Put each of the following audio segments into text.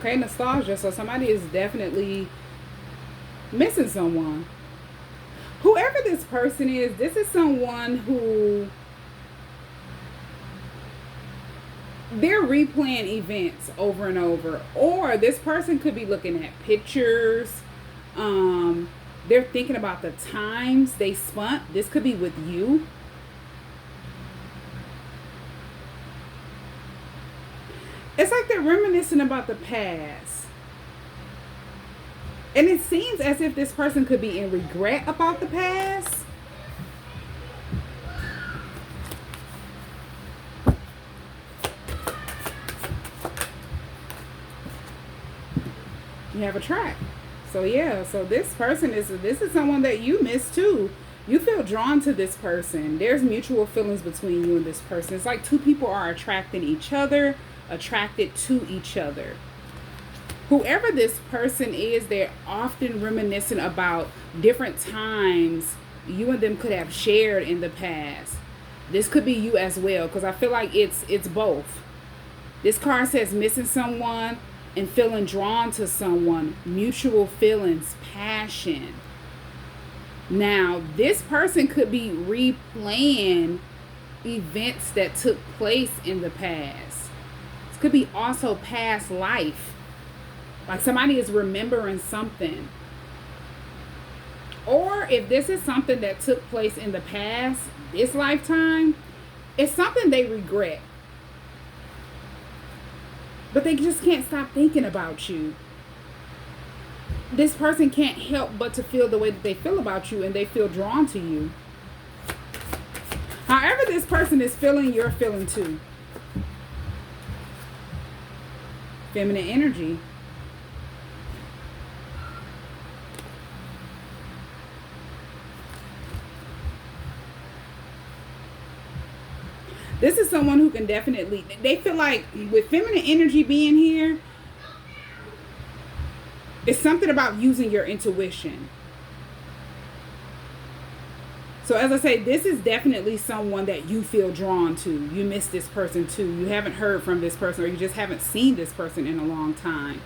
Okay, nostalgia. So somebody is definitely missing someone. Whoever this person is, this is someone who they're replaying events over and over. Or this person could be looking at pictures. They're thinking about the times they spent. This could be with you. It's like they're reminiscing about the past. And it seems as if this person could be in regret about the past. You have a track. So yeah, so this is someone that you miss too. You feel drawn to this person. There's mutual feelings between you and this person. It's like two people are attracting each other, attracted to each other. Whoever this person is, they're often reminiscing about different times you and them could have shared in the past. This could be you as well, because I feel like it's both. This card says missing someone and feeling drawn to someone, mutual feelings, passion. Now, this person could be replaying events that took place in the past. This could be also past life. Like somebody is remembering something. Or if this is something that took place in the past, this lifetime, it's something they regret. But they just can't stop thinking about you. This person can't help but to feel the way that they feel about you, and they feel drawn to you. However this person is feeling, you're feeling too. Feminine energy. This is someone who can definitely, they feel like with feminine energy being here, it's something about using your intuition. So as I say, this is definitely someone that you feel drawn to. You miss this person too. You haven't heard from this person, or you just haven't seen this person in a long time.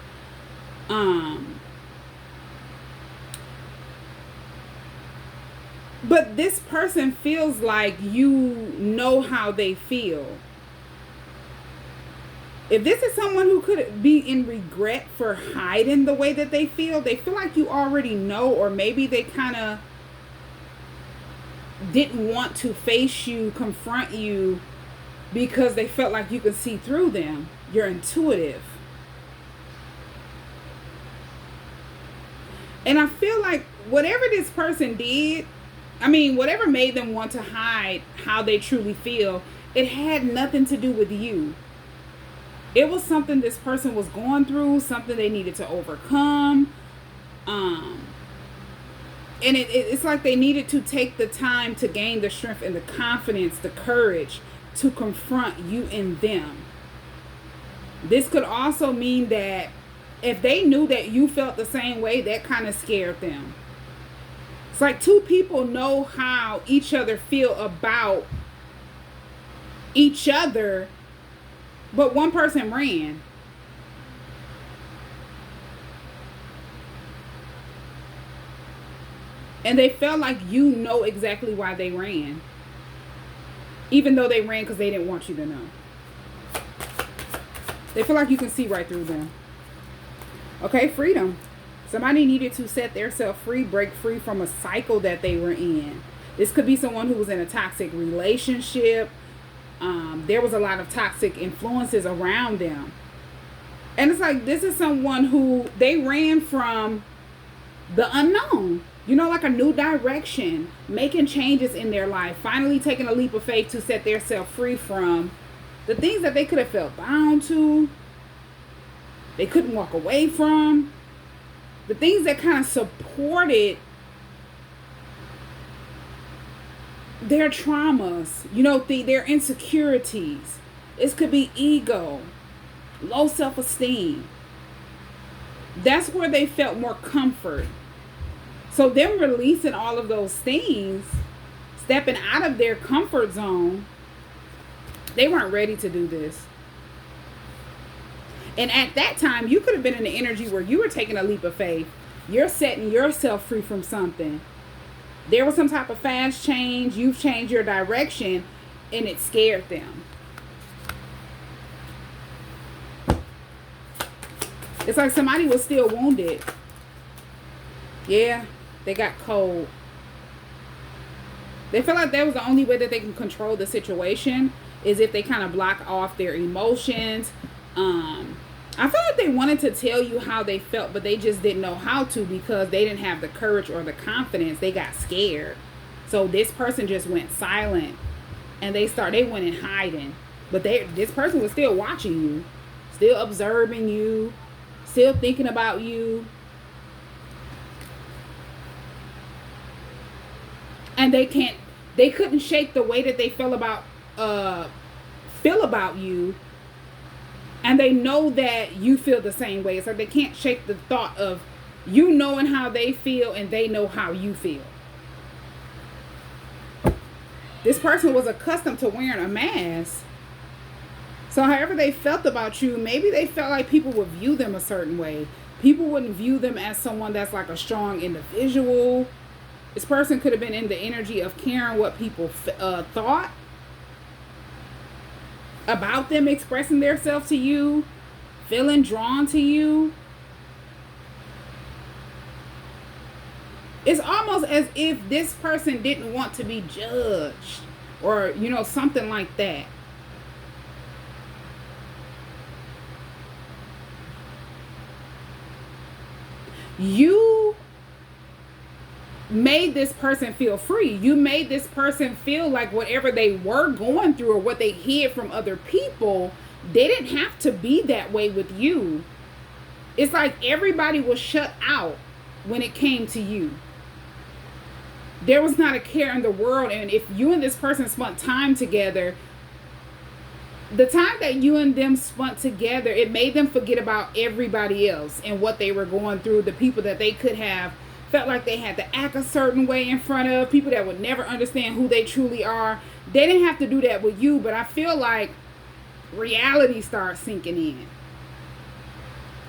But this person feels like you know how they feel. If this is someone who could be in regret for hiding the way that they feel like you already know, or maybe they kind of didn't want to face you, confront you, because they felt like you could see through them. You're intuitive. And I feel like whatever this person did, whatever made them want to hide how they truly feel, it had nothing to do with you. It was something this person was going through, something they needed to overcome. And it's like they needed to take the time to gain the strength and the confidence, the courage to confront you and them. This could also mean that if they knew that you felt the same way, that kind of scared them. It's like two people know how each other feel about each other, but one person ran. And they felt like you know exactly why they ran. Even though they ran because they didn't want you to know. They feel like you can see right through them. Okay, freedom. Somebody needed to set themselves free, break free from a cycle that they were in. This could be someone who was in a toxic relationship. There was a lot of toxic influences around them. And it's like, this is someone who, they ran from the unknown. Like a new direction, making changes in their life, finally taking a leap of faith to set themselves free from the things that they could have felt bound to, they couldn't walk away from, the things that kind of supported their traumas, their insecurities. This could be ego, low self-esteem. That's where they felt more comfort. So them releasing all of those things, stepping out of their comfort zone, they weren't ready to do this. And at that time, you could have been in the energy where you were taking a leap of faith. You're setting yourself free from something. There was some type of fast change. You've changed your direction, and it scared them. It's like somebody was still wounded. Yeah, they got cold. They feel like that was the only way that they can control the situation is if they kind of block off their emotions. I feel like they wanted to tell you how they felt, but they just didn't know how to because they didn't have the courage or the confidence. They got scared. So this person just went silent, and they went in hiding. But this person was still watching you, still observing you, still thinking about you. And they couldn't shake the way that they feel about you. And they know that you feel the same way. It's like they can't shake the thought of you knowing how they feel and they know how you feel. This person was accustomed to wearing a mask. So however they felt about you, maybe they felt like people would view them a certain way. People wouldn't view them as someone that's like a strong individual. This person could have been in the energy of caring what people thought about them, expressing themselves to you, feeling drawn to you. It's almost as if this person didn't want to be judged or, something like that. You made this person feel free. You made this person feel like whatever they were going through or what they hid from other people, they didn't have to be that way with you. It's like everybody was shut out when it came to you. There was not a care in the world. And if you and this person spent time together, the time that you and them spent together, it made them forget about everybody else and what they were going through, the people that they could have felt like they had to act a certain way in front of, people that would never understand who they truly are. They didn't have to do that with you, but I feel like reality started sinking in.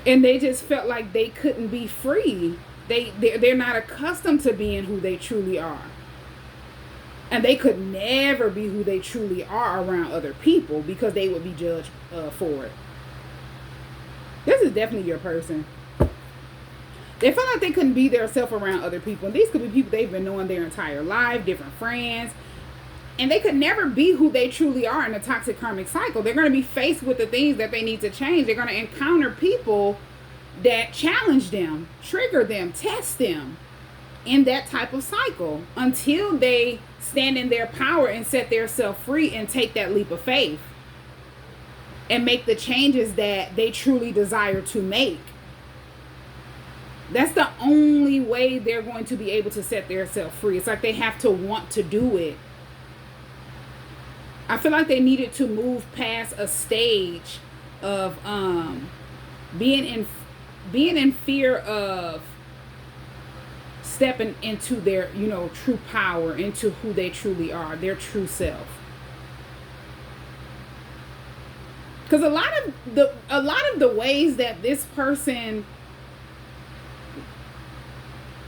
And they just felt like they couldn't be free. They're not accustomed to being who they truly are. And they could never be who they truly are around other people because they would be judged for it. This is definitely your person. They felt like they couldn't be their self around other people. And these could be people they've been knowing their entire life, different friends. And they could never be who they truly are in a toxic karmic cycle. They're going to be faced with the things that they need to change. They're going to encounter people that challenge them, trigger them, test them in that type of cycle until they stand in their power and set themselves free and take that leap of faith and make the changes that they truly desire to make. That's the only way they're going to be able to set themselves free. It's like they have to want to do it. I feel like they needed to move past a stage of being in fear of stepping into their, true power, into who they truly are, their true self. Because a lot of the ways that this person,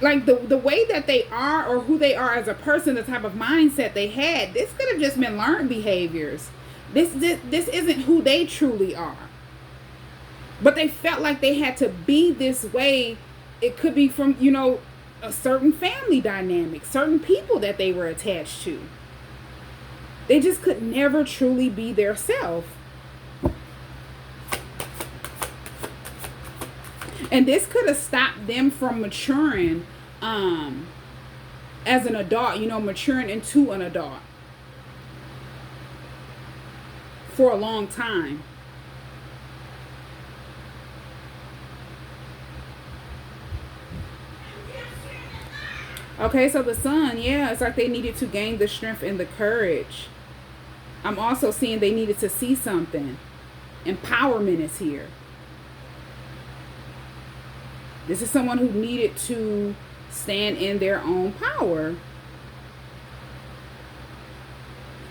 like the way that they are or who they are as a person, the type of mindset they had, this could have just been learned behaviors. This isn't who they truly are. But they felt like they had to be this way. It could be from, a certain family dynamic, certain people that they were attached to. They just could never truly be their self. And this could have stopped them from maturing as an adult, maturing into an adult for a long time. Okay, so the sun, yeah, it's like they needed to gain the strength and the courage. I'm also seeing they needed to see something. Empowerment is here. This is someone who needed to stand in their own power.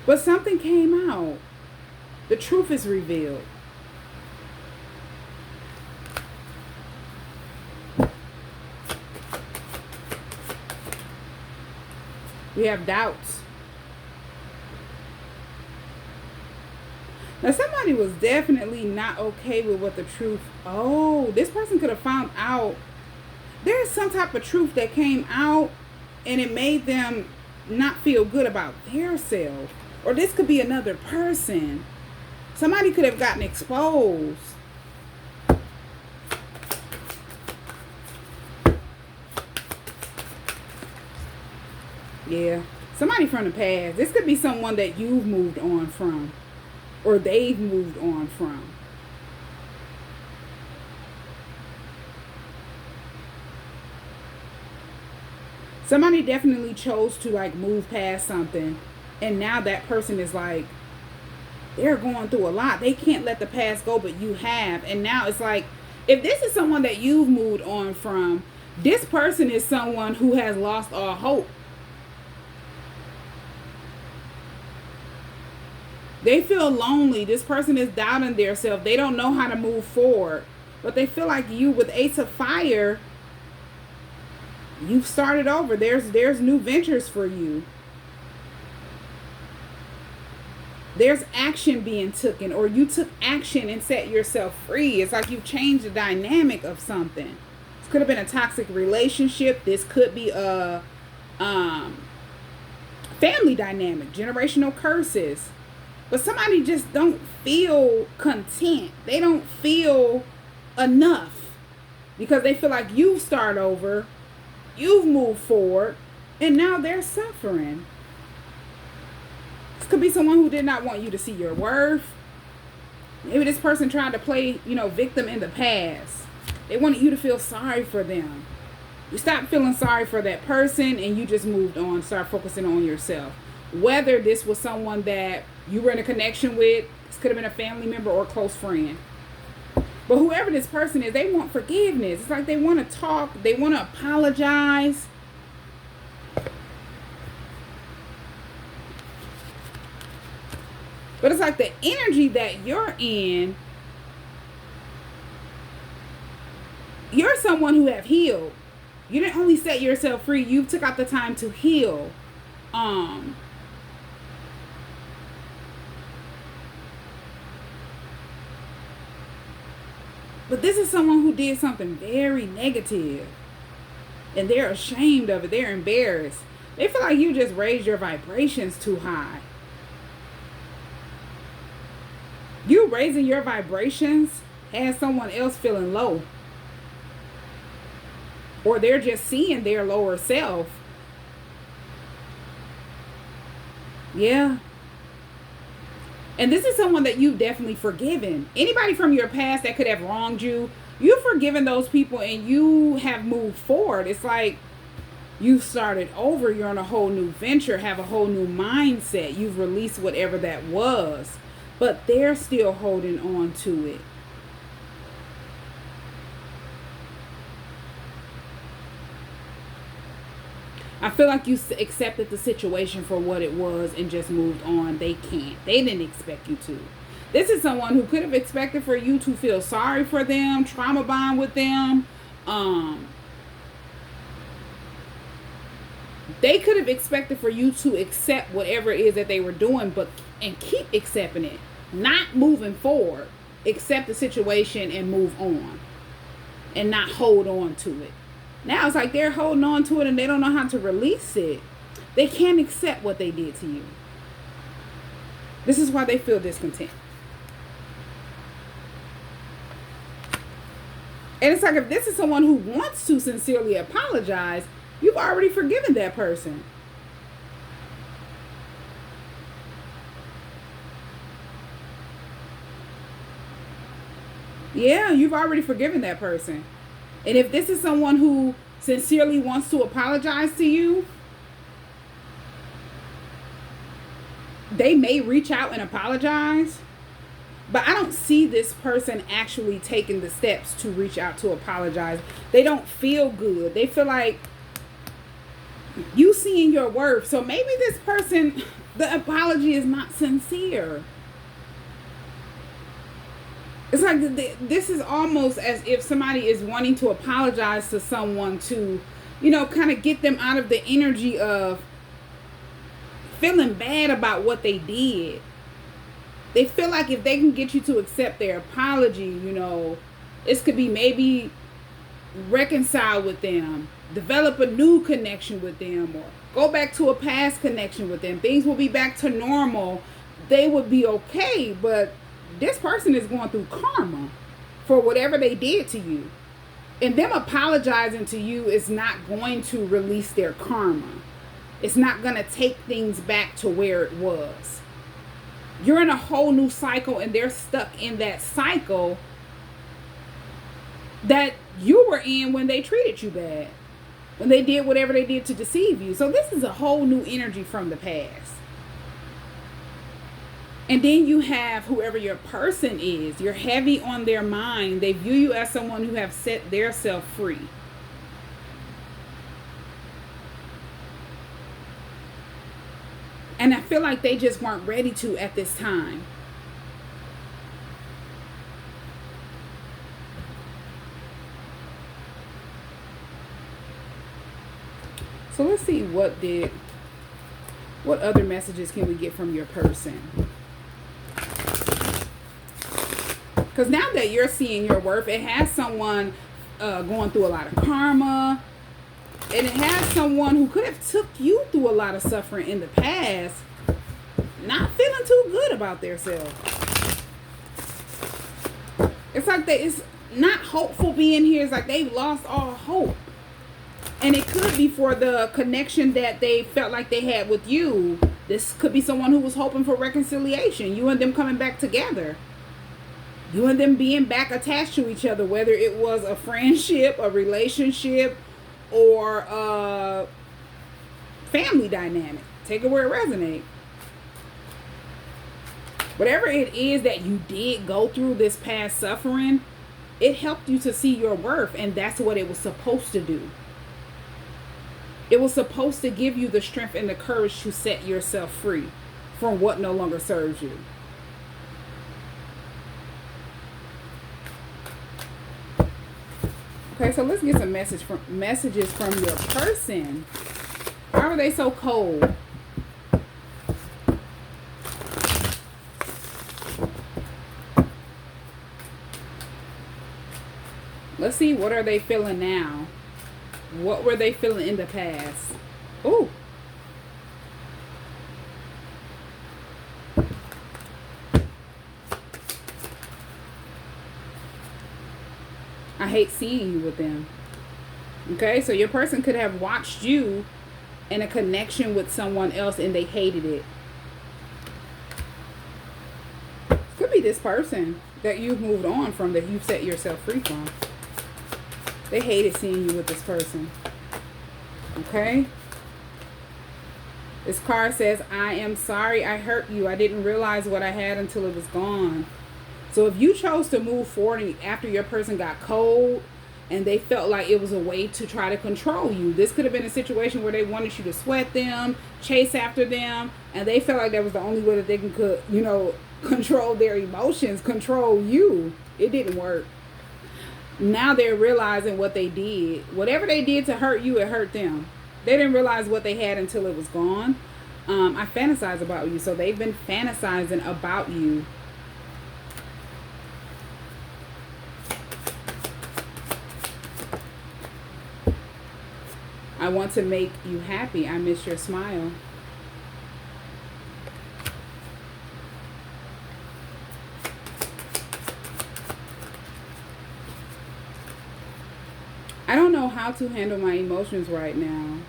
But something came out. The truth is revealed. We have doubts. Now, somebody was definitely not okay with what the truth. Oh, this person could have found out there's some type of truth that came out and it made them not feel good about their self. Or this could be another person. Somebody could have gotten exposed. Yeah. Somebody from the past. This could be someone that you've moved on from. Or they've moved on from. Somebody definitely chose to like move past something. And now that person is like, they're going through a lot. They can't let the past go, but you have. And now it's like, if this is someone that you've moved on from, this person is someone who has lost all hope. They feel lonely. This person is doubting themselves. They don't know how to move forward. But they feel like you, with Ace of Fire, you've started over. There's new ventures for you. There's action being taken, or you took action and set yourself free. It's like you've changed the dynamic of something. This could have been a toxic relationship. This could be a family dynamic, generational curses. But somebody just don't feel content. They don't feel enough because they feel like you've started over, you've moved forward, and now they're suffering. This could be someone who did not want you to see your worth. Maybe this person tried to play, victim in the past. They wanted you to feel sorry for them. You stopped feeling sorry for that person and you just moved on, start focusing on yourself. Whether this was someone that you were in a connection with, this could have been a family member or a close friend. But whoever this person is, they want forgiveness. It's like they want to talk, they want to apologize. But it's like the energy that you're in, you're someone who have healed. You didn't only set yourself free, you took out the time to heal. But this is someone who did something very negative. And they're ashamed of it. They're embarrassed. They feel like you just raised your vibrations too high. You raising your vibrations has someone else feeling low. Or they're just seeing their lower self. Yeah. And this is someone that you've definitely forgiven. Anybody from your past that could have wronged you, you've forgiven those people and you have moved forward. It's like you've started over. You're on a whole new venture, have a whole new mindset. You've released whatever that was. But they're still holding on to it. I feel like you accepted the situation for what it was and just moved on. They can't. They didn't expect you to. This is someone who could have expected for you to feel sorry for them, trauma bond with them. They could have expected for you to accept whatever it is that they were doing, and keep accepting it. Not moving forward. Accept the situation and move on. And not hold on to it. Now it's like they're holding on to it and they don't know how to release it. They can't accept what they did to you. This is why they feel discontent. And it's like if this is someone who wants to sincerely apologize, you've already forgiven that person. Yeah, you've already forgiven that person. And if this is someone who sincerely wants to apologize to you, they may reach out and apologize. But I don't see this person actually taking the steps to reach out to apologize. They don't feel good. They feel like you seeing your worth. So maybe this person, the apology is not sincere. It's like this is almost as if somebody is wanting to apologize to someone to, kind of get them out of the energy of feeling bad about what they did. They feel like if they can get you to accept their apology, you know, this could be maybe reconcile with them, develop a new connection with them, or go back to a past connection with them. Things will be back to normal. They would be okay, but this person is going through karma for whatever they did to you. And them apologizing to you is not going to release their karma. It's not going to take things back to where it was. You're in a whole new cycle, and they're stuck in that cycle that you were in when they treated you bad, when they did whatever they did to deceive you. So this is a whole new energy from the past. And then you have whoever your person is. You're heavy on their mind. They view you as someone who have set their self free. And I feel like they just weren't ready to at this time. So let's see what other messages can we get from your person? Because now that you're seeing your worth, it has someone going through a lot of karma. And it has someone who could have took you through a lot of suffering in the past, not feeling too good about themselves. It's like it's not hopeful being here. It's like they've lost all hope. And it could be for the connection that they felt like they had with you. This could be someone who was hoping for reconciliation. You and them coming back together. You and them being back attached to each other. Whether it was a friendship, a relationship, or a family dynamic. Take it where it resonates. Whatever it is that you did go through this past suffering, it helped you to see your worth. And that's what it was supposed to do. It was supposed to give you the strength and the courage to set yourself free from what no longer serves you. Okay, so let's get some messages from your person. Why are they so cold? Let's see, what are they feeling now? What were they feeling in the past? Ooh. I hate seeing you with them. Okay, so your person could have watched you in a connection with someone else and they hated it. Could be this person that you've moved on from, that you've set yourself free from. They hated seeing you with this person. Okay? This card says, I am sorry I hurt you. I didn't realize what I had until it was gone. So if you chose to move forward after your person got cold and they felt like it was a way to try to control you, this could have been a situation where they wanted you to sweat them, chase after them, and they felt like that was the only way that they could, you know, control their emotions, control you. It didn't work. Now they're realizing what they did. Whatever they did to hurt you, it hurt them. They didn't realize what they had until it was gone. I fantasize about you. So they've been fantasizing about you. I want to make you happy. I miss your smile. I don't know how to handle my emotions right now.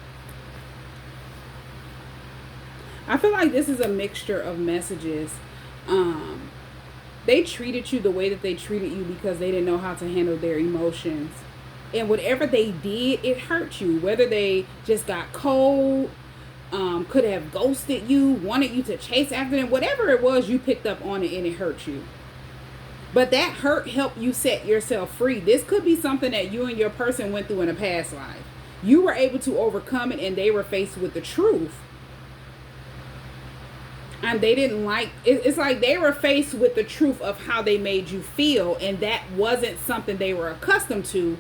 I feel like this is a mixture of messages. They treated you the way that they treated you because they didn't know how to handle their emotions. And whatever they did, it hurt you. Whether they just got cold, could have ghosted you, wanted you to chase after them. Whatever it was, you picked up on it and it hurt you. But that hurt helped you set yourself free. This could be something that you and your person went through in a past life. You were able to overcome it and they were faced with the truth. And they didn't like it. It's like they were faced with the truth of how they made you feel. And that wasn't something they were accustomed to.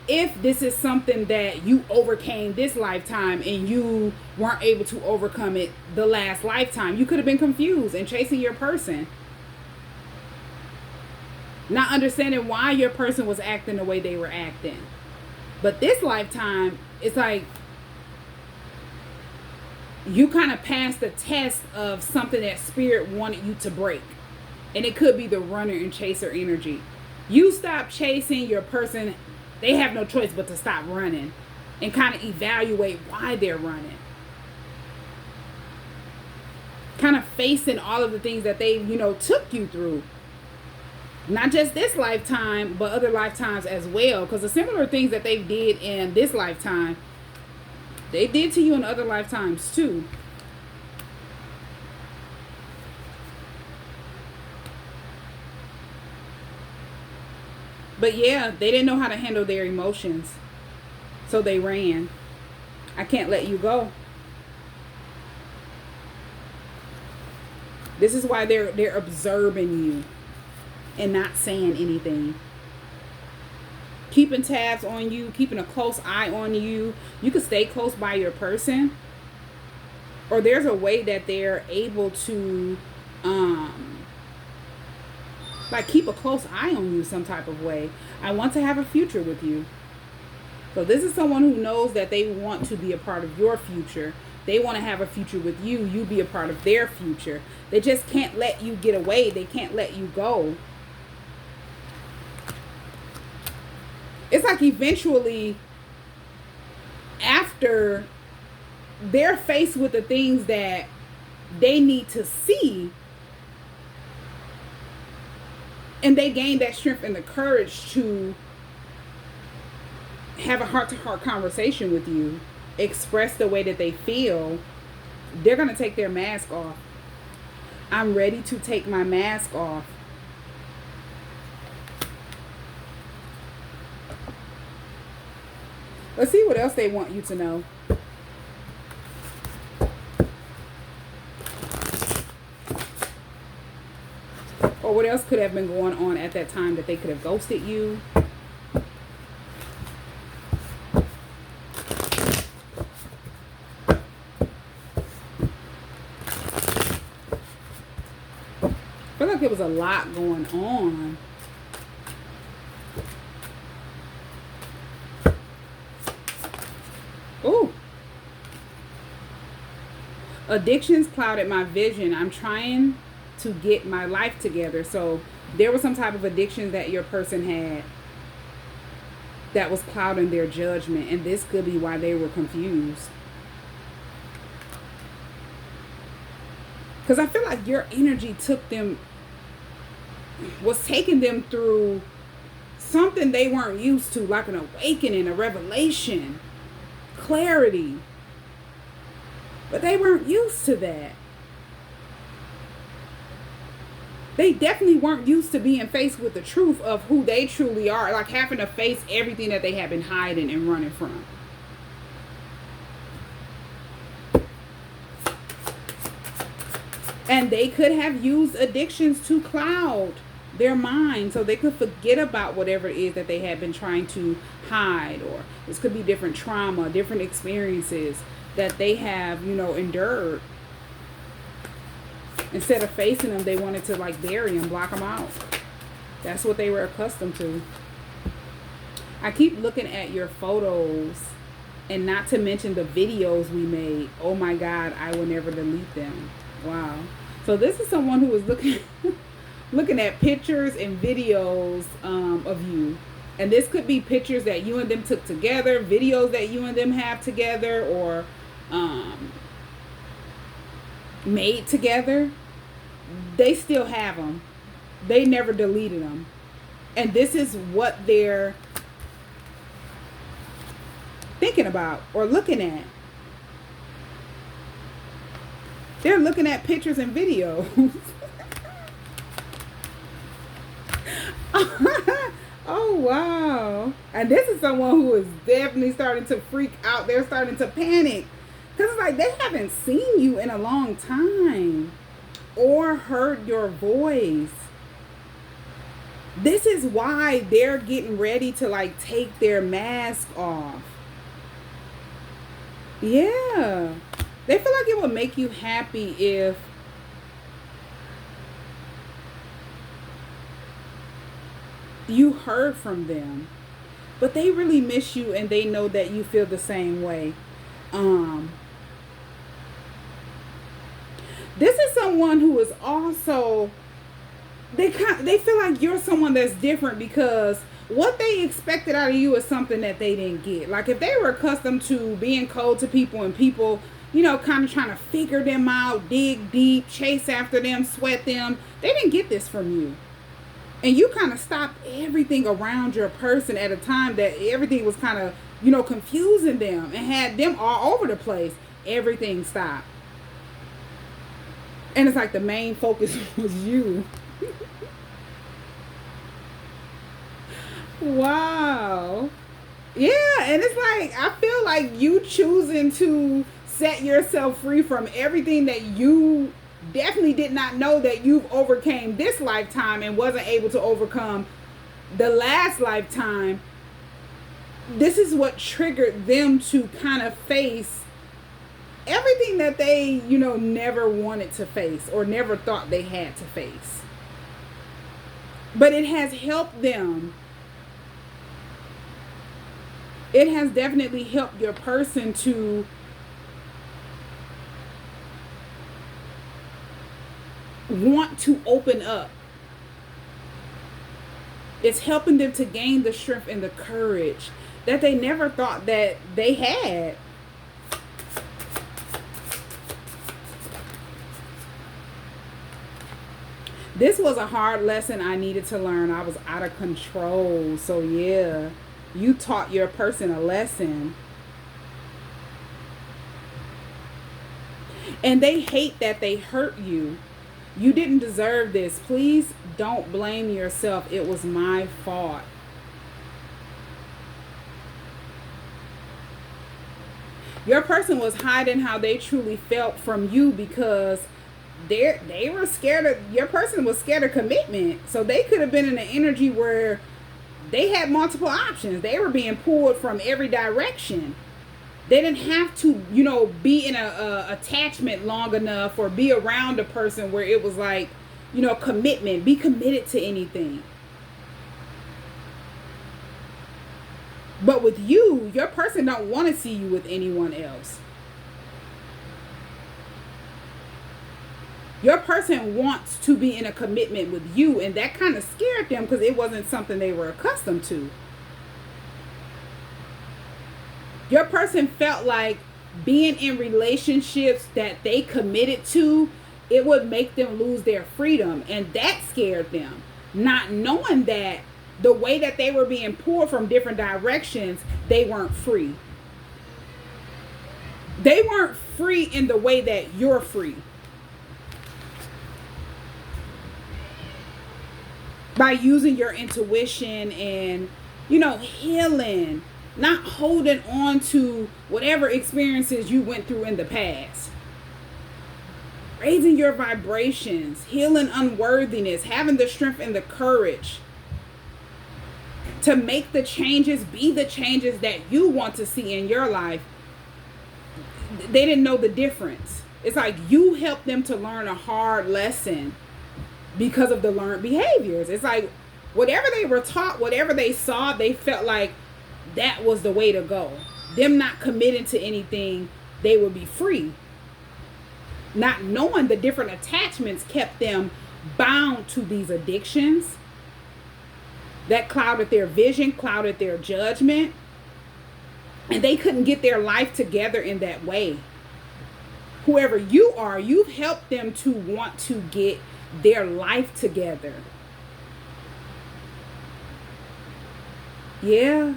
if this is something that you overcame this lifetime and you weren't able to overcome it the last lifetime, you could have been confused and chasing your person, not understanding why your person was acting the way they were acting. But this lifetime, it's like you kind of passed the test of something that spirit wanted you to break. And it could be the runner and chaser energy. You stop chasing your person, they have no choice but to stop running and kind of evaluate why they're running. Kind of facing all of the things that they, took you through. Not just this lifetime, but other lifetimes as well. Because the similar things that they did in this lifetime, they did to you in other lifetimes too. But yeah, they didn't know how to handle their emotions. So they ran. I can't let you go. This is why they're observing you and not saying anything. Keeping tabs on you, keeping a close eye on you. You could stay close by your person. Or there's a way that they're able to keep a close eye on you some type of way. I want to have a future with you. So this is someone who knows that they want to be a part of your future. They want to have a future with you. You be a part of their future. They just can't let you get away. They can't let you go. It's like eventually, after they're faced with the things that they need to see, and they gain that strength and the courage to have a heart-to-heart conversation with you, express the way that they feel, they're going to take their mask off. I'm ready to take my mask off. Let's see what else they want you to know. Or what else could have been going on at that time that they could have ghosted you. I feel like there was a lot going on. Ooh. Addictions clouded my vision. I'm trying to get my life together. So there was some type of addiction that your person had that was clouding their judgment, and this could be why they were confused. Because I feel like your energy was taking them through something they weren't used to, like an awakening, a revelation, clarity. But they weren't used to that. They definitely weren't used to being faced with the truth of who they truly are, like having to face everything that they have been hiding and running from. And they could have used addictions to cloud their mind so they could forget about whatever it is that they had been trying to hide. Or this could be different trauma, different experiences that they have, endured. Instead of facing them, they wanted to bury them, block them out. That's what they were accustomed to. I keep looking at your photos, and not to mention the videos we made. Oh my God, I will never delete them. Wow. So this is someone who is looking at pictures and videos of you. And this could be pictures that you and them took together, videos that you and them have together, or made together. They still have them. They never deleted them. And this is what they're thinking about or looking at. They're looking at pictures and videos. Oh, wow. And this is someone who is definitely starting to freak out. They're starting to panic. Because it's like they haven't seen you in a long time or heard your voice. This is why they're getting ready to like take their mask off. Yeah. They feel like it would make you happy if you heard from them. But they really miss you and they know that you feel the same way. Um this is someone who is also they feel like you're someone that's different because what they expected out of you is something that they didn't get. Like if they were accustomed to being cold to people and people, kind of trying to figure them out, dig deep, chase after them, sweat them, they didn't get this from you. And you kind of stopped everything around your person at a time that everything was kind of, confusing them and had them all over the place. Everything stopped. And it's like the main focus was you. Wow. Yeah, and it's like I feel like you choosing to set yourself free from everything that you definitely did not know that you've overcame this lifetime and wasn't able to overcome the last lifetime. This is what triggered them to kind of face everything that they, never wanted to face or never thought they had to face. But it has helped them. It has definitely helped your person to want to open up. It's helping them to gain the strength and the courage that they never thought that they had. This was a hard lesson I needed to learn. I was out of control. So yeah, you taught your person a lesson. And they hate that they hurt you. You didn't deserve this. Please don't blame yourself. It was my fault. Your person was hiding how they truly felt from you because they were scared of, your person was scared of commitment. So they could have been in an energy where they had multiple options. They were being pulled from every direction. They didn't have to, be in a attachment long enough or be around a person where it was like, commitment. Be committed to anything. But with you, your person don't want to see you with anyone else. Your person wants to be in a commitment with you, and that kind of scared them because it wasn't something they were accustomed to. Your person felt like being in relationships that they committed to, it would make them lose their freedom, and that scared them. Not knowing that the way that they were being pulled from different directions, they weren't free. They weren't free in the way that you're free. By using your intuition and, healing, not holding on to whatever experiences you went through in the past. Raising your vibrations, healing unworthiness, having the strength and the courage to make the changes, be the changes that you want to see in your life. They didn't know the difference. It's like you helped them to learn a hard lesson because of the learned behaviors. It's like whatever they were taught, whatever they saw, they felt like that was the way to go. Them not committing to anything, they would be free. Not knowing the different attachments kept them bound to these addictions. That clouded their vision, clouded their judgment. And they couldn't get their life together in that way. Whoever you are, you've helped them to want to get their life together. Yeah.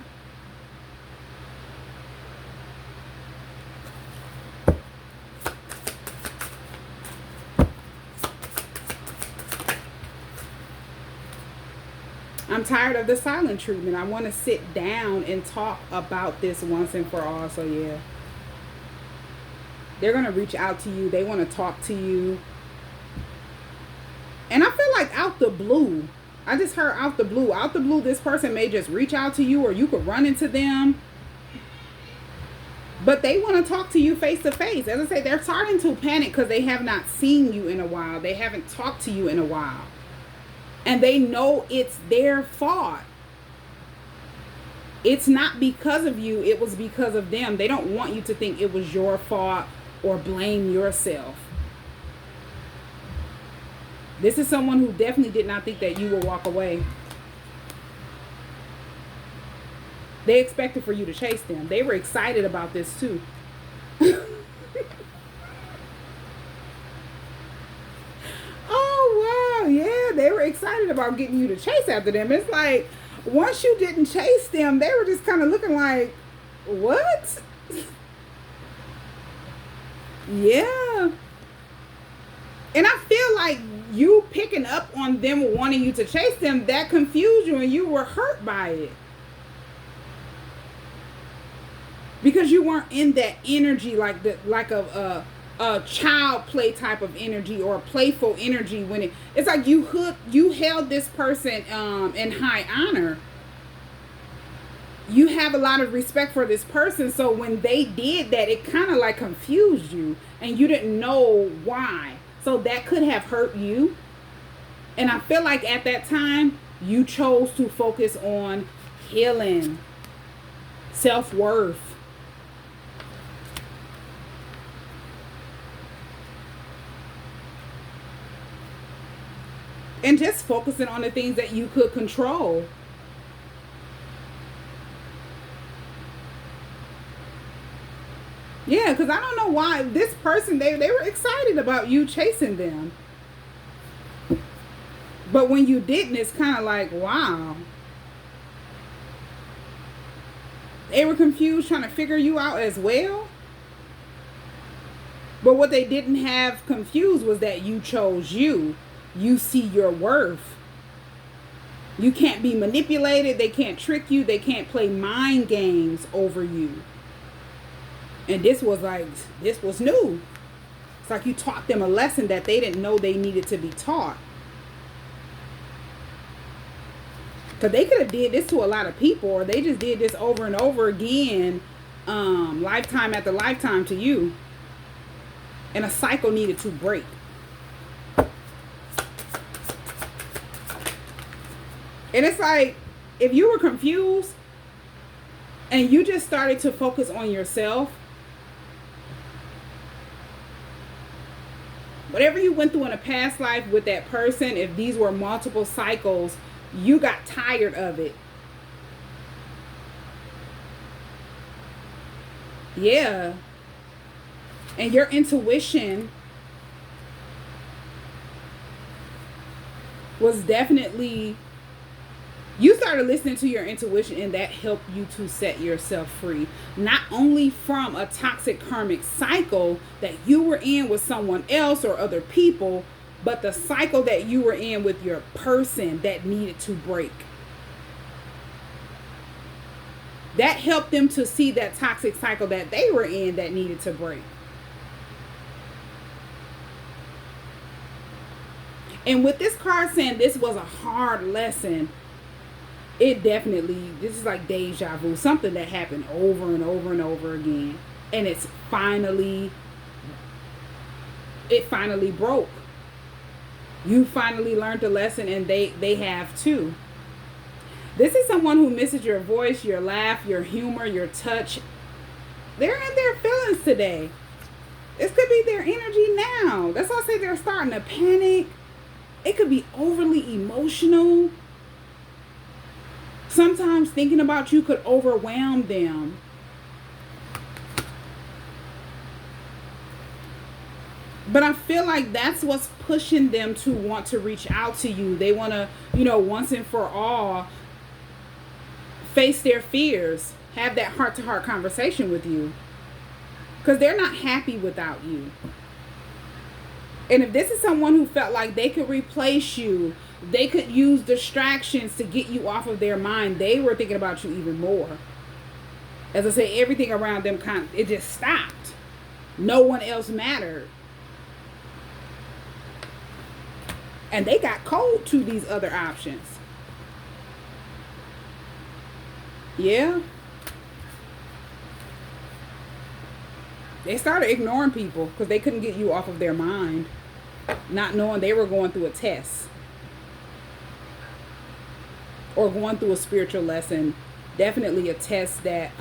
I'm tired of the silent treatment. I want to sit down and talk about this once and for all. So yeah, they're going to reach out to you. They want to talk to you. And I feel like out the blue, I just heard out the blue. Out the blue, this person may just reach out to you, or you could run into them. But they want to talk to you face to face. As I say, they're starting to panic because they have not seen you in a while. They haven't talked to you in a while. And they know it's their fault. It's not because of you. It was because of them. They don't want you to think it was your fault or blame yourself. This is someone who definitely did not think that you would walk away. They expected for you to chase them. They were excited about this too. Oh, wow. Yeah, they were excited about getting you to chase after them. It's like, once you didn't chase them, they were just kind of looking like, what? Yeah. And I feel like you picking up on them wanting you to chase them, that confused you and you were hurt by it. Because you weren't in that energy like a child play type of energy or a playful energy when it's like you held this person in high honor. You have a lot of respect for this person, so when they did that, it kind of like confused you and you didn't know why. So that could have hurt you. And I feel like at that time you chose to focus on healing, self-worth. And just focusing on the things that you could control. Yeah, because I don't know why this person, they were excited about you chasing them. But when you didn't, it's kind of like, wow. They were confused trying to figure you out as well. But what they didn't have confused was that you chose you. You see your worth. You can't be manipulated. They can't trick you. They can't play mind games over you. And this was new. It's like you taught them a lesson that they didn't know they needed to be taught. Because they could have did this to a lot of people, or they just did this over and over again, lifetime after lifetime to you. And a cycle needed to break. And it's like, if you were confused and you just started to focus on yourself, whatever you went through in a past life with that person, if these were multiple cycles, you got tired of it. Yeah. And your intuition was definitely, you started listening to your intuition, and that helped you to set yourself free. Not only from a toxic karmic cycle that you were in with someone else or other people, but the cycle that you were in with your person that needed to break. That helped them to see that toxic cycle that they were in that needed to break. And with this card saying this was a hard lesson, it definitely, this is like deja vu, something that happened over and over and over again. And it finally broke. You finally learned the lesson, and they have too. This is someone who misses your voice, your laugh, your humor, your touch. They're in their feelings today. This could be their energy now. That's why I say they're starting to panic. It could be overly emotional. Sometimes thinking about you could overwhelm them. But I feel like that's what's pushing them to want to reach out to you. They want to, once and for all, face their fears. Have that heart-to-heart conversation with you. Because they're not happy without you. And if this is someone who felt like they could replace you, they could use distractions to get you off of their mind, they were thinking about you even more. As I say, everything around them it just stopped. No one else mattered. And they got cold to these other options. Yeah. They started ignoring people because they couldn't get you off of their mind, not knowing they were going through a test or going through a spiritual lesson. Definitely a test that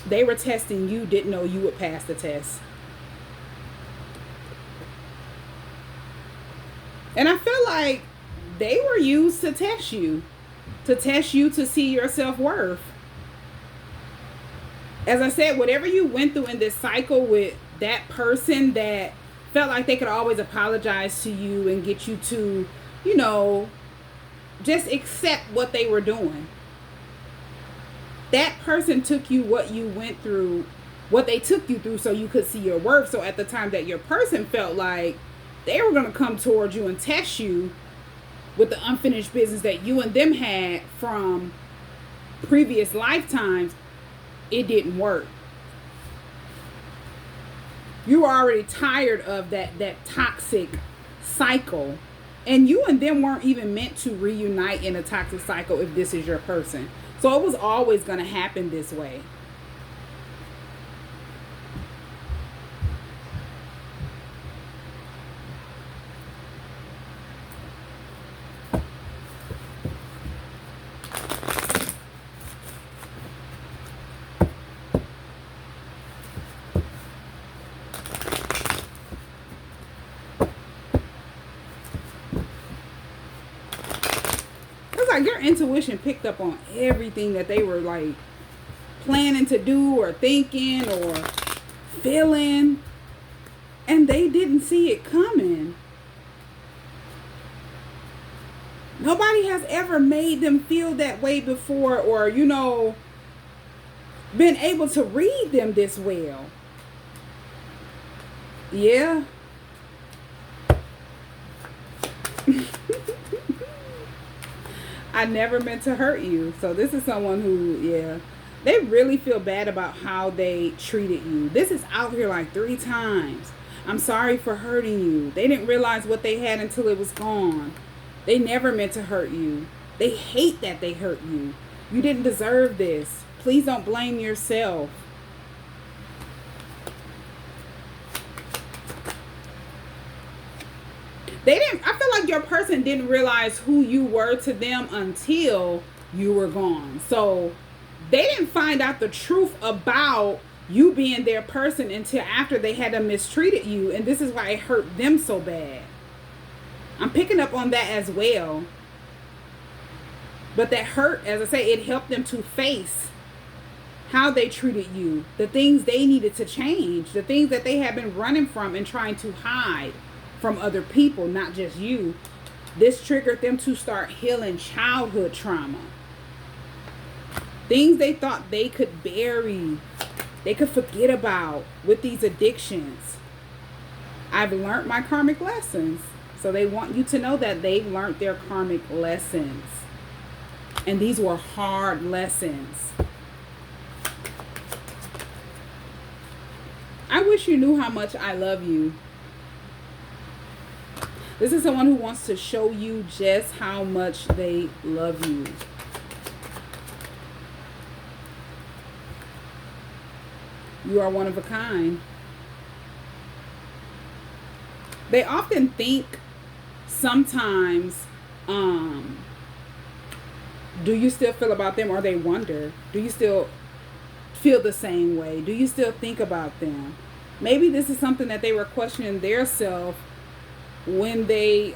they were testing you, didn't know you would pass the test. And I feel like they were used to test you to see your self-worth. As I said, whatever you went through in this cycle with that person that felt like they could always apologize to you and get you to, you know, just accept what they were doing. That person took you what you went through, what they took you through so you could see your worth. So at the time that your person felt like they were going to come towards you and test you with the unfinished business that you and them had from previous lifetimes, it didn't work. You were already tired of that toxic cycle. And you and them weren't even meant to reunite in a toxic cycle if this is your person. So it was always going to happen this way. Like your intuition picked up on everything that they were like planning to do or thinking or feeling, and they didn't see it coming. Nobody has ever made them feel that way before, or you know, been able to read them this well. Yeah. I never meant to hurt you. So this is someone who, yeah, they really feel bad about how they treated you. This is out here like 3 times. I'm sorry for hurting you. They didn't realize what they had until it was gone. They never meant to hurt you. They hate that they hurt you. You didn't deserve this. Please don't blame yourself. I feel like your person didn't realize who you were to them until you were gone. So they didn't find out the truth about you being their person until after they had mistreated you. And this is why it hurt them so bad. I'm picking up on that as well. But that hurt, as I say, it helped them to face how they treated you, the things they needed to change, the things that they had been running from and trying to hide from other people, not just you. This triggered them to start healing childhood trauma. Things they thought they could bury, they could forget about with these addictions. I've learned my karmic lessons. So they want you to know that they've learned their karmic lessons. And these were hard lessons. I wish you knew how much I love you. This is someone who wants to show you just how much they love you. You are one of a kind. They often think sometimes, do you still feel about them, or they wonder, do you still feel the same way? Do you still think about them? Maybe this is something that they were questioning their self when they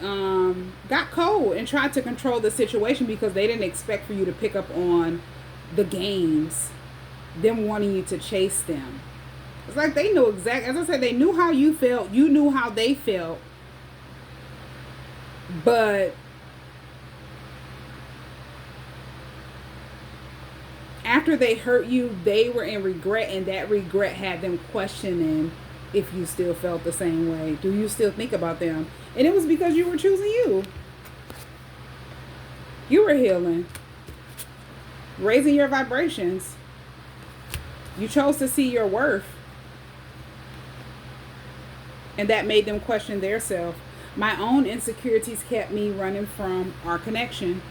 got cold and tried to control the situation because they didn't expect for you to pick up on the games, them wanting you to chase them. It's like they knew exactly, as I said, they knew how you felt, you knew how they felt, but after they hurt you, they were in regret, and that regret had them questioning if you still felt the same way. Do you still think about them? And it was because you were choosing you. You were healing, raising your vibrations. You chose to see your worth. And that made them question their self. My own insecurities kept me running from our connection.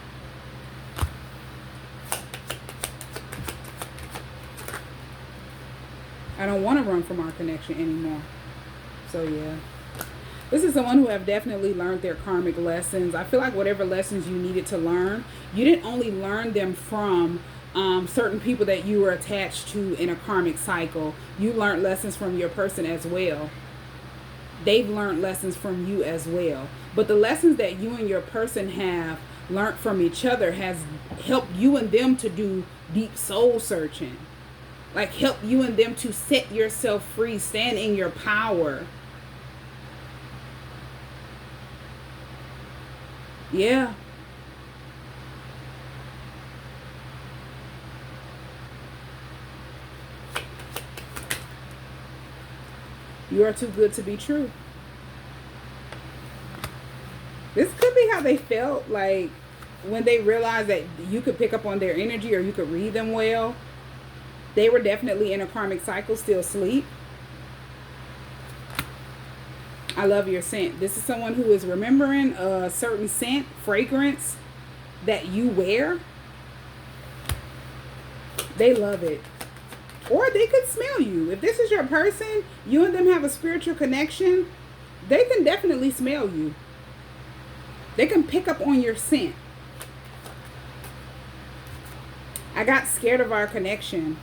I don't want to run from our connection anymore. So yeah. This is someone who have definitely learned their karmic lessons. I feel like whatever lessons you needed to learn, you didn't only learn them from certain people that you were attached to in a karmic cycle. You learned lessons from your person as well. They've learned lessons from you as well. But the lessons that you and your person have learned from each other has helped you and them to do deep soul searching. Like help you and them to set yourself free, stand in your power. Yeah. You are too good to be true. This could be how they felt, like when they realized that you could pick up on their energy or you could read them well. They were definitely in a karmic cycle, still asleep. I love your scent. This is someone who is remembering a certain scent, fragrance that you wear. They love it. Or they could smell you. If this is your person, you and them have a spiritual connection, they can definitely smell you. They can pick up on your scent. I got scared of our connection.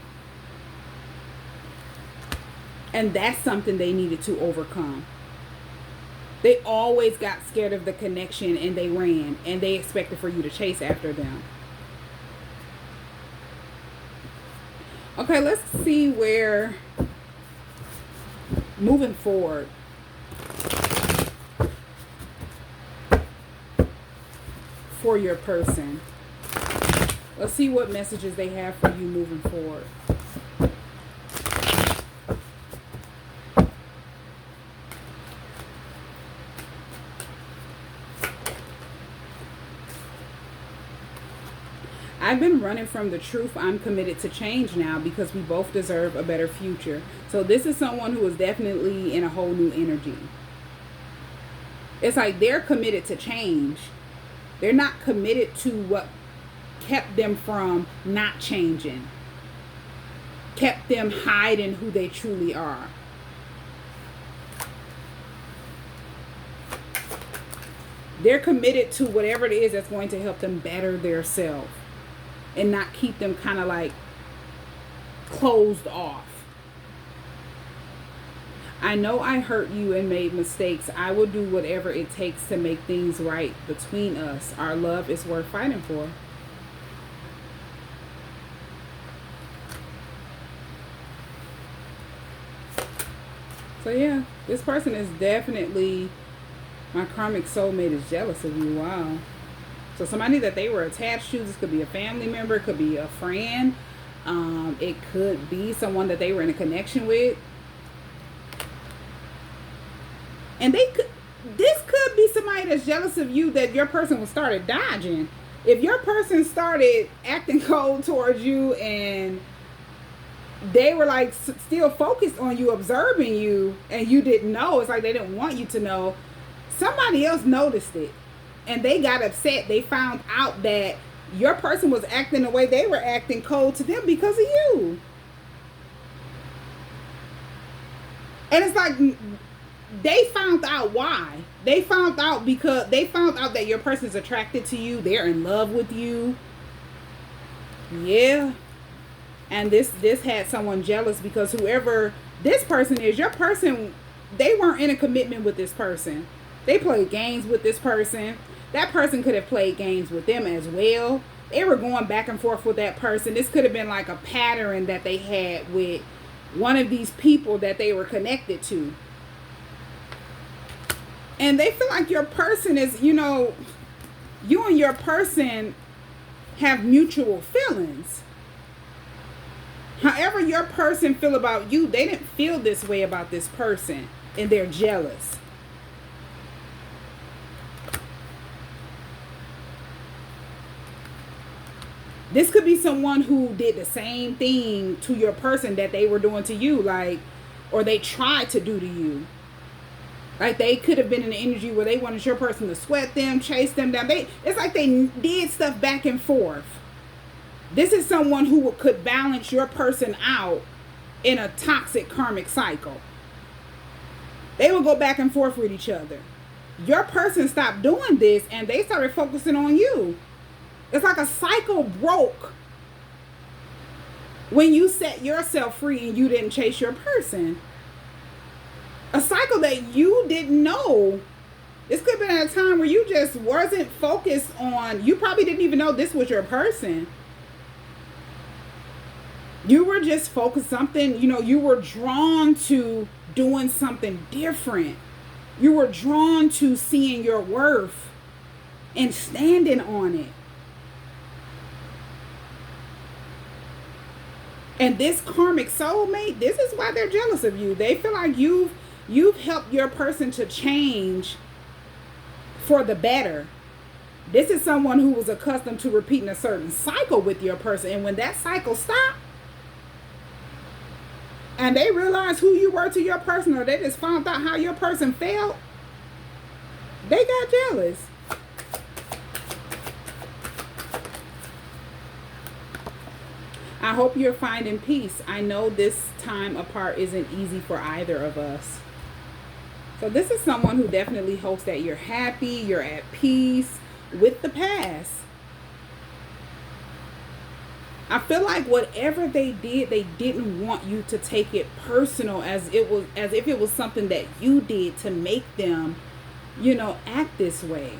And that's something they needed to overcome. They always got scared of the connection and they ran. And they expected for you to chase after them. Okay, let's see where, moving forward, for your person. Let's see what messages they have for you moving forward. I've been running from the truth. I'm committed to change now because we both deserve a better future. So this is someone who is definitely in a whole new energy. It's like they're committed to change. They're not committed to what kept them from not changing. Kept them hiding who they truly are. They're committed to whatever it is that's going to help them better their self. And not keep them kind of like closed off. I know I hurt you and made mistakes. I will do whatever it takes to make things right between us. Our love is worth fighting for. So yeah, this person is definitely, my karmic soulmate is jealous of you. Wow. So somebody that they were attached to, this could be a family member, it could be a friend, it could be someone that they were in a connection with. And this could be somebody that's jealous of you that your person started dodging. If your person started acting cold towards you and they were like still focused on you, observing you, and you didn't know, it's like they didn't want you to know, somebody else noticed it. And they got upset. They found out that your person was acting the way they were acting cold to them because of you. And it's like they found out why. They found out because they found out that your person's attracted to you. They're in love with you. Yeah. And this had someone jealous because whoever this person is, your person, they weren't in a commitment with this person. They played games with this person. That person could have played games with them as well. They were going back and forth with that person. This could have been like a pattern that they had with one of these people that they were connected to. And they feel like your person is, you know, you and your person have mutual feelings. However your person feel about you, they didn't feel this way about this person. And they're jealous. This could be someone who did the same thing to your person that they were doing to you, like, or they tried to do to you. Like they could have been in an energy where they wanted your person to sweat them, chase them down. It's like they did stuff back and forth. This is someone who could balance your person out in a toxic karmic cycle. They will go back and forth with each other. Your person stopped doing this and they started focusing on you. It's like a cycle broke when you set yourself free and you didn't chase your person. A cycle that you didn't know. This could have been at a time where you just wasn't focused on, you probably didn't even know this was your person. You were just focused something, you were drawn to doing something different. You were drawn to seeing your worth and standing on it. And this karmic soulmate, this is why they're jealous of you. They feel like you've helped your person to change for the better. This is someone who was accustomed to repeating a certain cycle with your person. And when that cycle stopped, and they realized who you were to your person, or they just found out how your person felt, they got jealous. I hope you're finding peace. I know this time apart isn't easy for either of us. So this is someone who definitely hopes that you're happy, you're at peace with the past. I feel like whatever they did, they didn't want you to take it personal, as if it was something that you did to make them, act this way.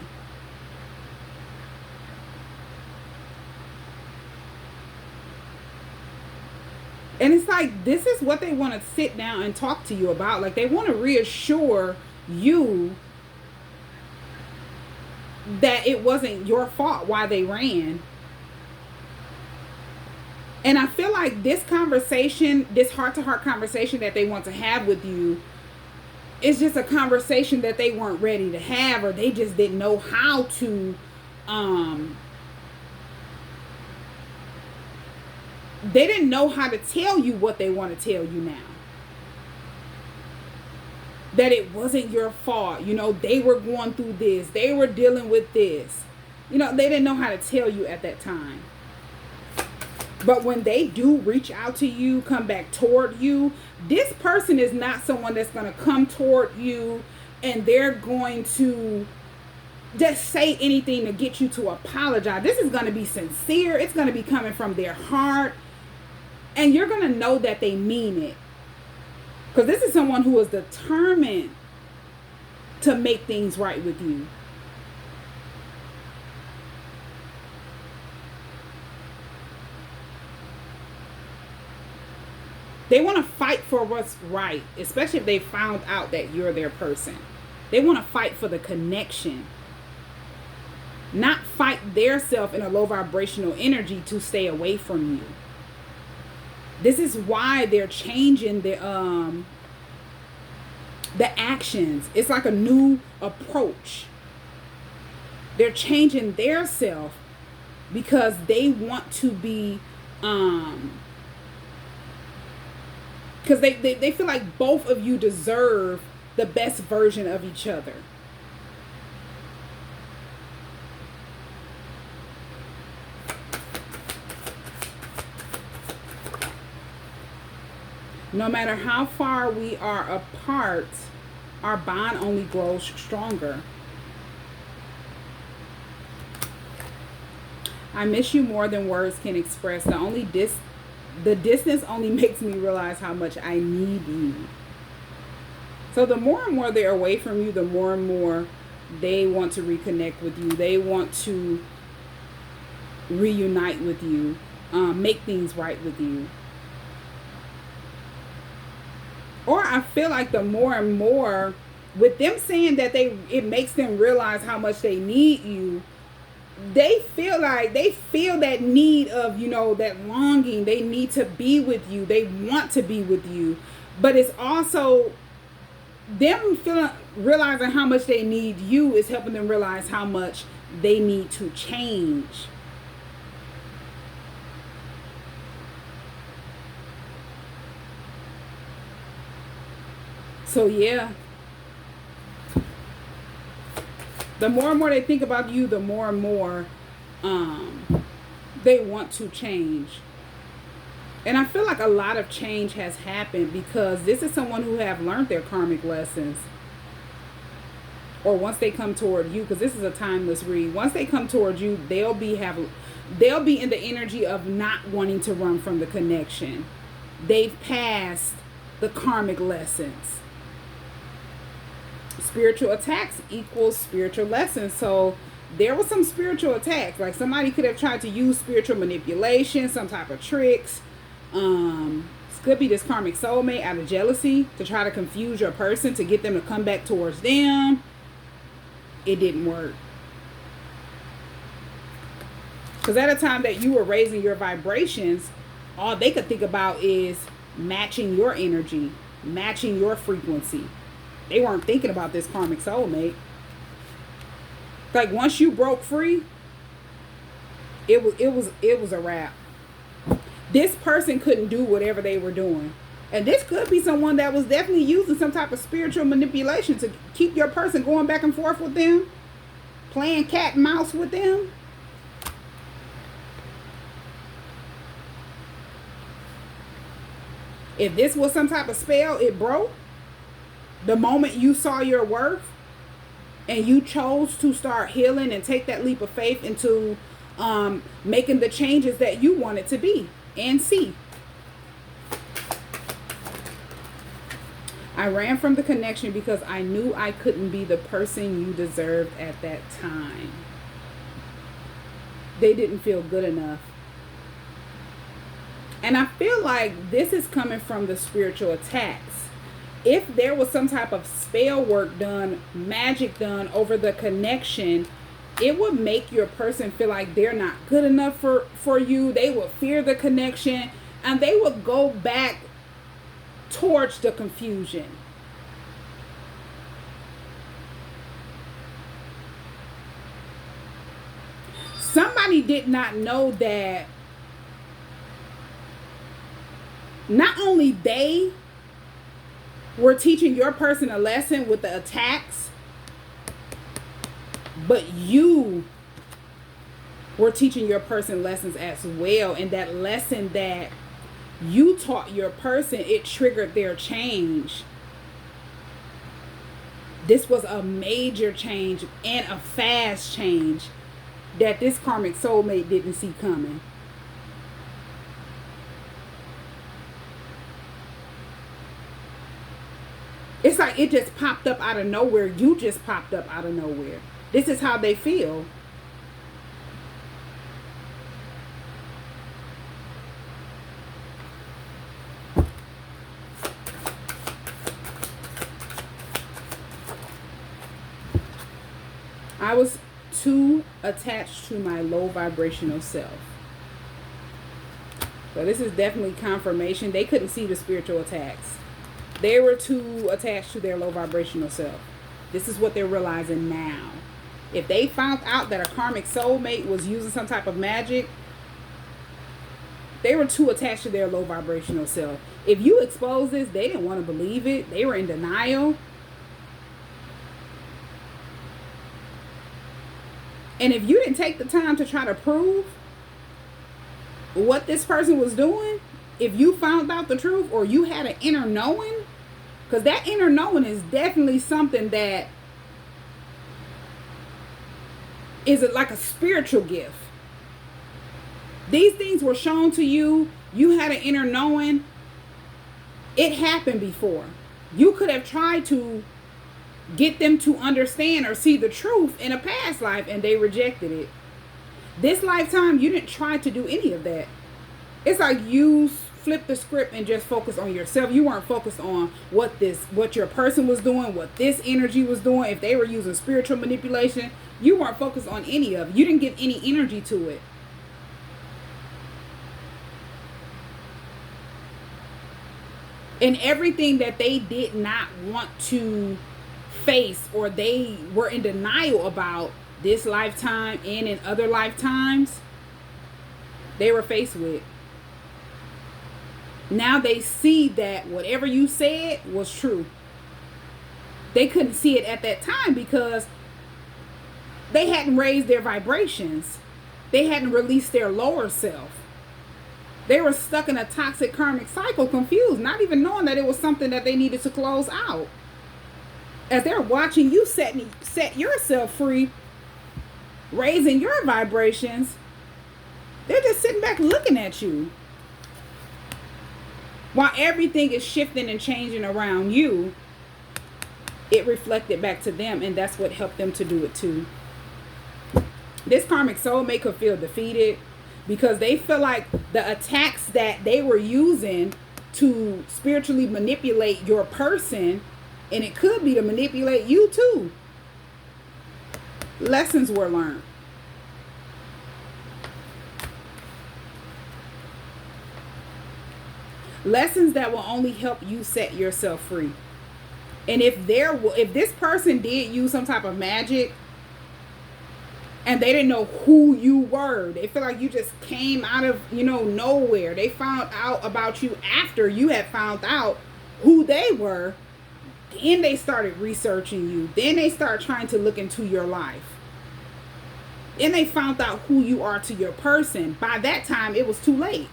And it's like, this is what they want to sit down and talk to you about. Like, they want to reassure you that it wasn't your fault why they ran. And I feel like this conversation, this heart-to-heart conversation that they want to have with you, is just a conversation that they weren't ready to have, or they just didn't know how to, they didn't know how to tell you what they want to tell you now. That it wasn't your fault. They were going through this. They were dealing with this. They didn't know how to tell you at that time. But when they do reach out to you, come back toward you, this person is not someone that's going to come toward you and they're going to just say anything to get you to apologize. This is going to be sincere. It's going to be coming from their heart. And you're going to know that they mean it. Because this is someone who is determined to make things right with you. They want to fight for what's right, especially if they found out that you're their person. They want to fight for the connection. Not fight their self in a low vibrational energy to stay away from you. This is why they're changing the actions. It's like a new approach. They're changing their self because they want to be because they feel like both of you deserve the best version of each other. No matter how far we are apart, our bond only grows stronger. I miss you more than words can express. The distance only makes me realize how much I need you. So the more and more they're away from you, the more and more they want to reconnect with you. They want to reunite with you, make things right with you. Or I feel like the more and more, with them saying that it makes them realize how much they need you, they feel that need of, that longing. They need to be with you. They want to be with you. But it's also them realizing how much they need you is helping them realize how much they need to change. So yeah, The more and more they think about you, the more and more they want to change. And I feel like a lot of change has happened because this is someone who have learned their karmic lessons. Or once they come toward you, because this is a timeless read. Once they come toward you, they'll be in the energy of not wanting to run from the connection. They've passed the karmic lessons. Spiritual attacks equals spiritual lessons. So there was some spiritual attacks. Like somebody could have tried to use spiritual manipulation, some type of tricks. This could be this karmic soulmate out of jealousy to try to confuse your person to get them to come back towards them. It didn't work. Because at a time that you were raising your vibrations, all they could think about is matching your energy, matching your frequency. They weren't thinking about this karmic soulmate. Like once you broke free, it was a wrap. This person couldn't do whatever they were doing. And this could be someone that was definitely using some type of spiritual manipulation to keep your person going back and forth with them, playing cat and mouse with them. If this was some type of spell, it broke. The moment you saw your worth and you chose to start healing and take that leap of faith into making the changes that you wanted to be and see. I ran from the connection because I knew I couldn't be the person you deserved at that time. They didn't feel good enough. And I feel like this is coming from the spiritual attacks. If there was some type of spell work done, magic done over the connection, it would make your person feel like they're not good enough for you. They would fear the connection and they would go back towards the confusion. Somebody did not know that not only they were teaching your person a lesson with the attacks, but you were teaching your person lessons as well. And that lesson that you taught your person, it triggered their change. This was a major change and a fast change that this karmic soulmate didn't see coming. It's like it just popped up out of nowhere. You just popped up out of nowhere. This is how they feel. I was too attached to my low vibrational self. So this is definitely confirmation. They couldn't see the spiritual attacks. They were too attached to their low vibrational self. This is what they're realizing now. If they found out that a karmic soulmate was using some type of magic, they were too attached to their low vibrational self. If you expose this, they didn't want to believe it. They were in denial. And if you didn't take the time to try to prove what this person was doing, if you found out the truth or you had an inner knowing, because that inner knowing is definitely something that is like a spiritual gift. These things were shown to you. You had an inner knowing. It happened before. You could have tried to get them to understand or see the truth in a past life and they rejected it. This lifetime, you didn't try to do any of that. It's like you flip the script and just focus on yourself. You weren't focused on what your person was doing, what this energy was doing. If they were using spiritual manipulation, you weren't focused on any of it. You didn't give any energy to it. And everything that they did not want to face or they were in denial about this lifetime and in other lifetimes, they were faced with. Now they see that whatever you said was true. They couldn't see it at that time because They hadn't raised their vibrations. They hadn't released their lower self. They were stuck in a toxic karmic cycle, confused, not even knowing that it was something that they needed to close out. As they're watching you set yourself free, raising your vibrations, they're just sitting back looking at you. While everything is shifting and changing around you, it reflected back to them, and that's what helped them to do it too. This karmic soulmate could feel defeated because they feel like the attacks that they were using to spiritually manipulate your person, and it could be to manipulate you too. Lessons were learned. Lessons that will only help you set yourself free. And if this person did use some type of magic and they didn't know who you were, they feel like you just came out of, nowhere. They found out about you after you had found out who they were. Then they started researching you. Then they started trying to look into your life. Then they found out who you are to your person. By that time, it was too late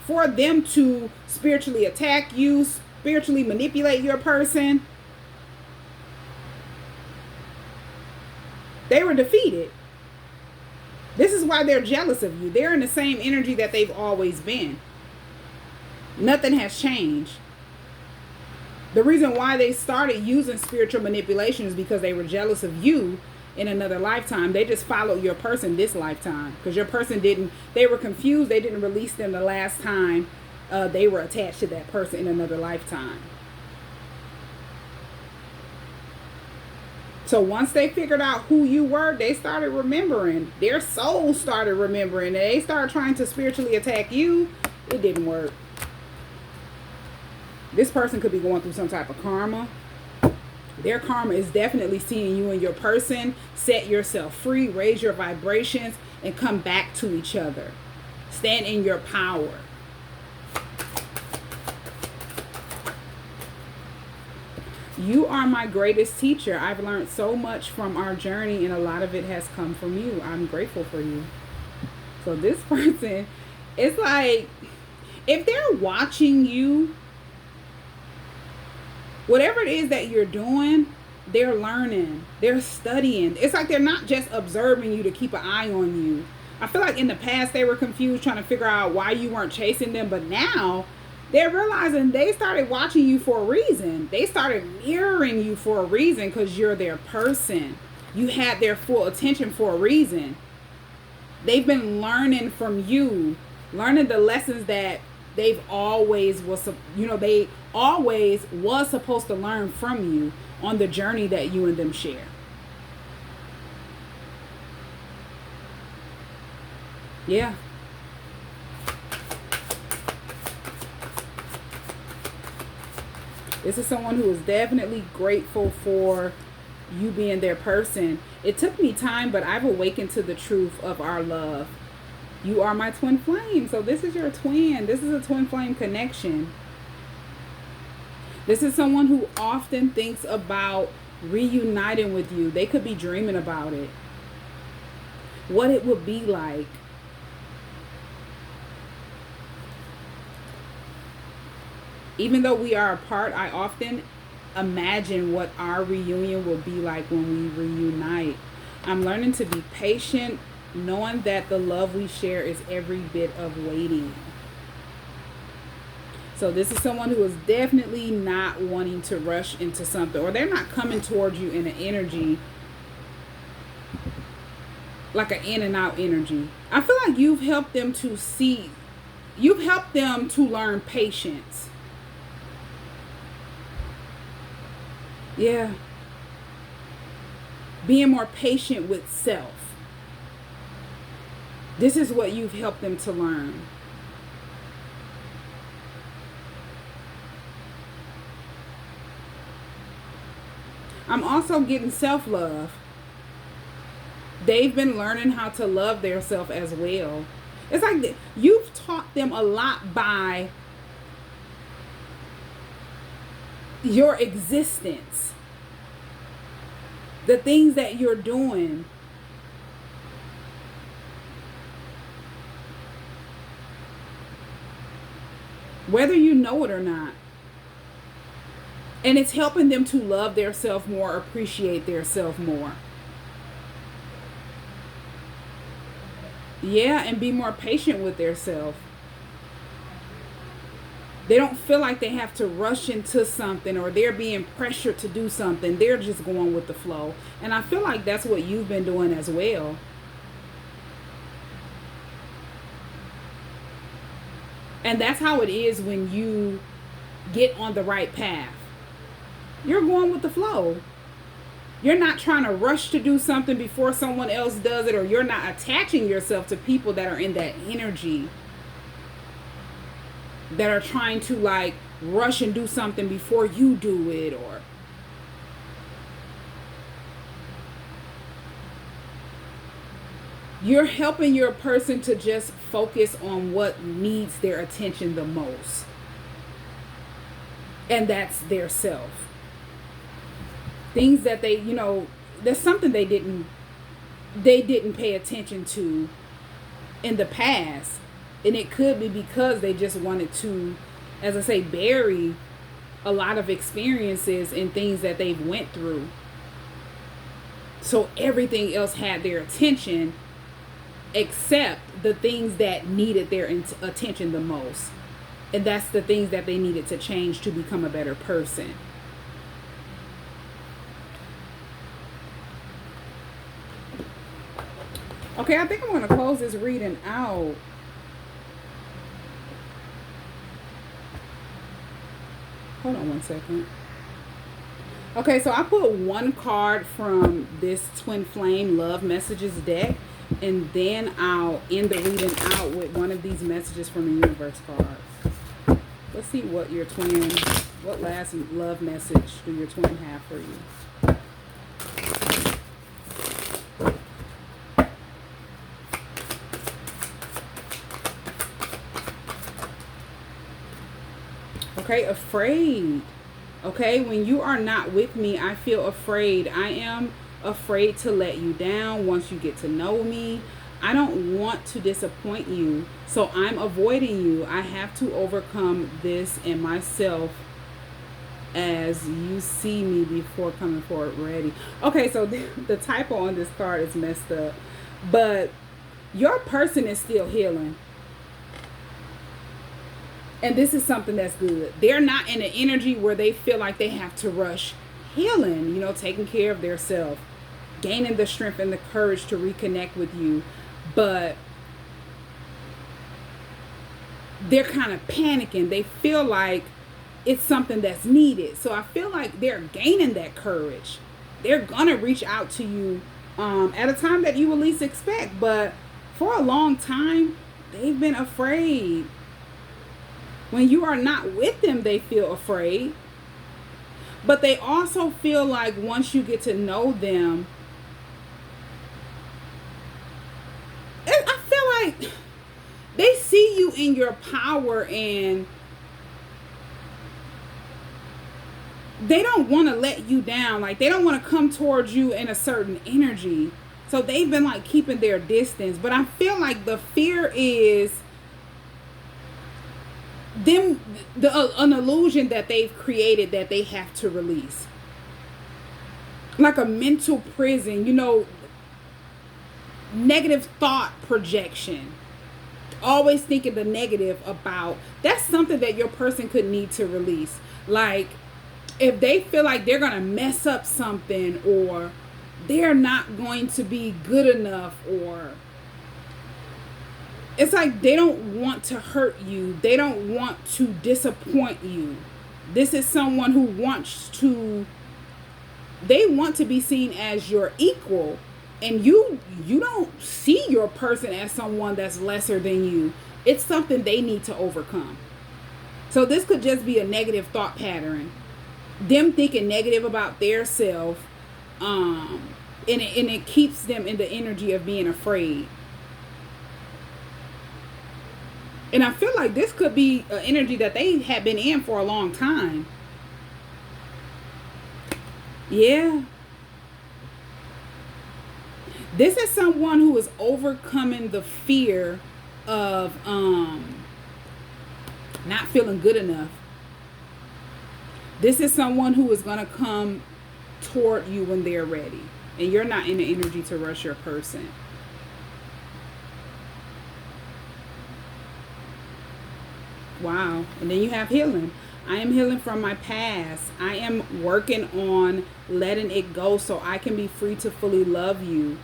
for them to spiritually attack you, spiritually manipulate your person. They were defeated. This is why they're jealous of you. They're in the same energy that they've always been. Nothing has changed. The reason why they started using spiritual manipulation is because they were jealous of you in another lifetime. They just followed your person this lifetime because your person they were confused. They didn't release them the last time they were attached to that person in another lifetime. So once they figured out who you were, they started remembering. Their soul started remembering. And they started trying to spiritually attack you. It didn't work. This person could be going through some type of karma. Their karma is definitely seeing you and your person set yourself free, raise your vibrations, and come back to each other. Stand in your power. You are my greatest teacher. I've learned so much from our journey, and a lot of it has come from you. I'm grateful for you. So this person, it's like, if they're watching you, whatever it is that you're doing, they're learning, they're studying. It's like they're not just observing you to keep an eye on you. I feel like in the past they were confused trying to figure out why you weren't chasing them, but now they're realizing they started watching you for a reason. They started mirroring you for a reason because you're their person. You had their full attention for a reason. They've been learning from you, learning the lessons that they always was supposed to learn from you on the journey that you and them share. Yeah. This is someone who is definitely grateful for you being their person. It took me time, but I've awakened to the truth of our love. You are my twin flame. So this is your twin. This is a twin flame connection. This is someone who often thinks about reuniting with you. They could be dreaming about it. What it would be like. Even though we are apart, I often imagine what our reunion will be like when we reunite. I'm learning to be patient, knowing that the love we share is every bit of waiting. So this is someone who is definitely not wanting to rush into something, or they're not coming towards you in an energy like an in and out energy. I feel like you've helped them to learn patience. Yeah. Being more patient with self. This is what you've helped them to learn. I'm also getting self-love. They've been learning how to love themselves as well. It's like you've taught them a lot by your existence. The things that you're doing. whether you know it or not. And it's helping them to love their self more, appreciate their self more. Yeah, and be more patient with their self. They don't feel like they have to rush into something or they're being pressured to do something. They're just going with the flow. And I feel like that's what you've been doing as well. And that's how it is when you get on the right path. You're going with the flow. You're not trying to rush to do something before someone else does it, or you're not attaching yourself to people that are in that energy, that are trying to like rush and do something before you do it. Or you're helping your person to just focus on what needs their attention the most, and that's their self. Things that they, there's something they didn't pay attention to in the past. And it could be because they just wanted to, as I say, bury a lot of experiences and things that they've went through. So everything else had their attention except the things that needed their attention the most. And that's the things that they needed to change to become a better person. Okay, I think I'm going to close this reading out. Hold on one second. Okay, so I put one card from this Twin Flame Love Messages deck, and then I'll end the reading out with one of these messages from the Universe cards. Let's see what last love message do your twin have for you? Okay, afraid. Okay, when you are not with me, I feel afraid. I am afraid to let you down once you get to know me. I don't want to disappoint you, so I'm avoiding you. I have to overcome this in myself as you see me before coming forward ready. Okay, so the typo on this card is messed up, but your person is still healing. And this is something that's good. They're not in an energy where they feel like they have to rush healing, taking care of their self, gaining the strength and the courage to reconnect with you. But they're kind of panicking. They feel like it's something that's needed. So I feel like they're gaining that courage. They're going to reach out to you at a time that you will least expect. But for a long time, they've been afraid. When you are not with them, they feel afraid. But they also feel like once you get to know them, I feel like they see you in your power and they don't want to let you down. Like, they don't want to come towards you in a certain energy. So they've been like keeping their distance. But I feel like the fear is an illusion that they've created that they have to release. Like a mental prison, negative thought projection. Always thinking the negative about. That's something that your person could need to release. Like, if they feel like they're going to mess up something, or they're not going to be good enough, or it's like they don't want to hurt you. They don't want to disappoint you. This is someone who they want to be seen as your equal. And you don't see your person as someone that's lesser than you. It's something they need to overcome. So this could just be a negative thought pattern. Them thinking negative about their self. And it keeps them in the energy of being afraid. And I feel like this could be an energy that they have been in for a long time. Yeah. This is someone who is overcoming the fear of not feeling good enough. This is someone who is going to come toward you when they're ready. And you're not in the energy to rush your person. Wow. And then you have healing. I am healing from my past. I am working on letting it go so I can be free to fully love you.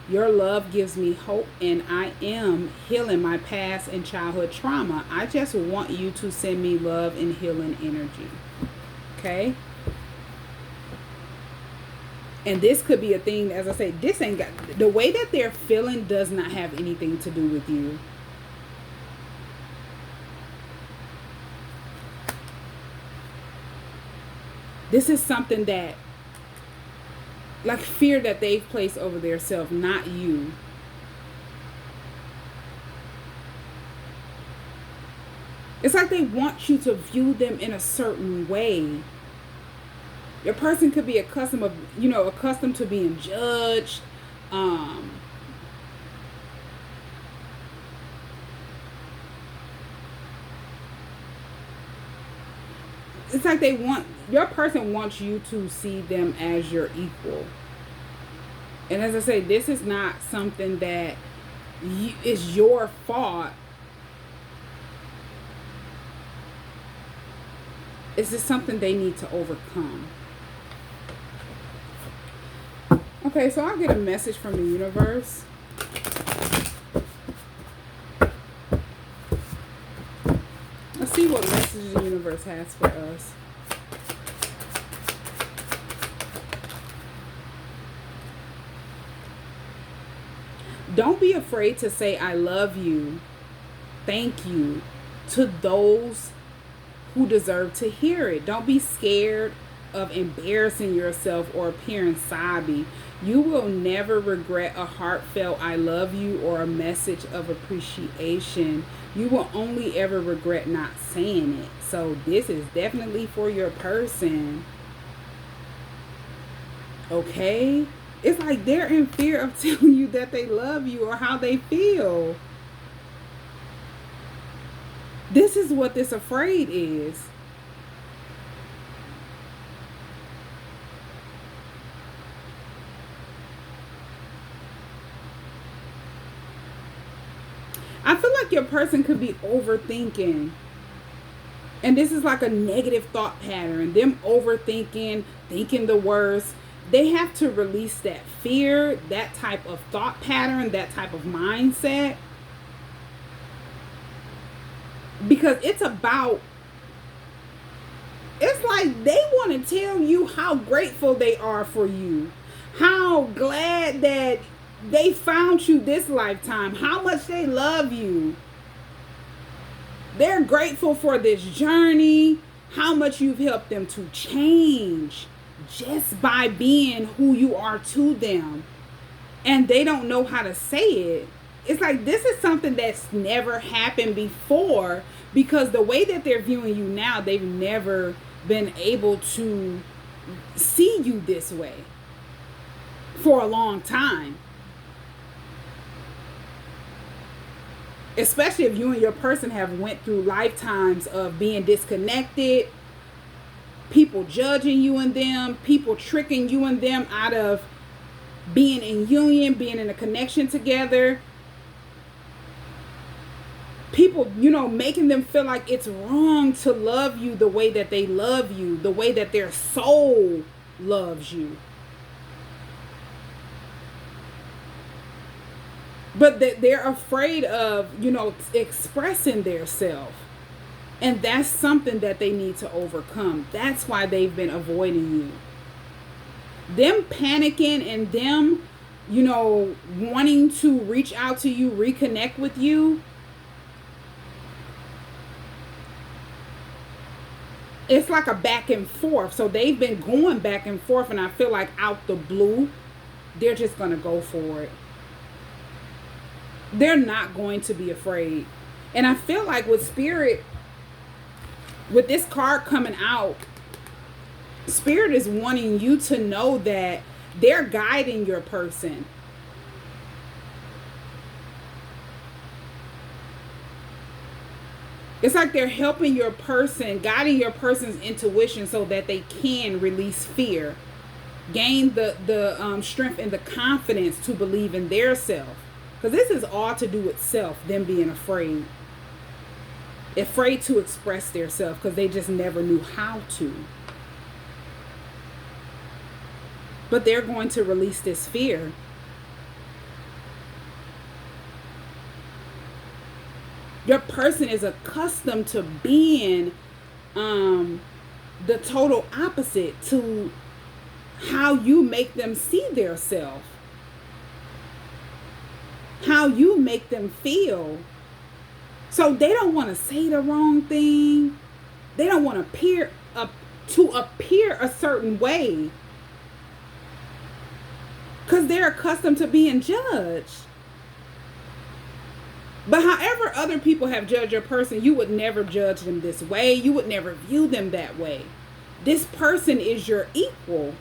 Your love gives me hope, and I am healing my past and childhood trauma. I just want you to send me love and healing energy. Okay? And this could be a thing, as I say, this ain't got, the way that they're feeling does not have anything to do with you. This is something that, like fear that they've placed over their self, not you. It's like they want you to view them in a certain way. Your person could be accustomed to being judged. It's like your person wants you to see them as your equal. And as I say, this is not something that is your fault. It's just something they need to overcome. Okay, so I'll get a message from the universe. Let's see what message the universe has for us. Don't be afraid to say I love you, thank you, to those who deserve to hear it. Don't be scared of embarrassing yourself or appearing sobby. You will never regret a heartfelt I love you or a message of appreciation. You will only ever regret not saying it. So this is definitely for your person. Okay? It's like they're in fear of telling you that they love you or how they feel. This is what this afraid is. I feel like your person could be overthinking. And this is like a negative thought pattern. Them overthinking, thinking the worst. They have to release that fear, that type of thought pattern, that type of mindset. Because it's like they want to tell you how grateful they are for you. How glad that they found you this lifetime. How much they love you. They're grateful for this journey. How much you've helped them to change just by being who you are to them. And they don't know how to say it. It's like this is something that's never happened before, because the way that they're viewing you now, they've never been able to see you this way for a long time. Especially if you and your person have went through lifetimes of being disconnected, people judging you and them, people tricking you and them out of being in union, being in a connection together. People, making them feel like it's wrong to love you the way that they love you, the way that their soul loves you. But they're afraid of, expressing their self. And that's something that they need to overcome. That's why they've been avoiding you. Them panicking and them, wanting to reach out to you, reconnect with you. It's like a back and forth. So they've been going back and forth, and I feel like out the blue, they're just going to go for it. They're not going to be afraid. And I feel like with Spirit, with this card coming out, Spirit is wanting you to know that they're guiding your person. It's like they're helping your person, guiding your person's intuition so that they can release fear, gain the strength and the confidence to believe in their self. Because this is all to do with self, them being afraid to express their self because they just never knew how to. But they're going to release this fear. Your person is accustomed to being the total opposite to how you make them see their self, how you make them feel. So they don't want to say the wrong thing. They don't want to appear a certain way because they're accustomed to being judged. But however other people have judged your person, you would never judge them this way. You would never view them that way. This person is your equal.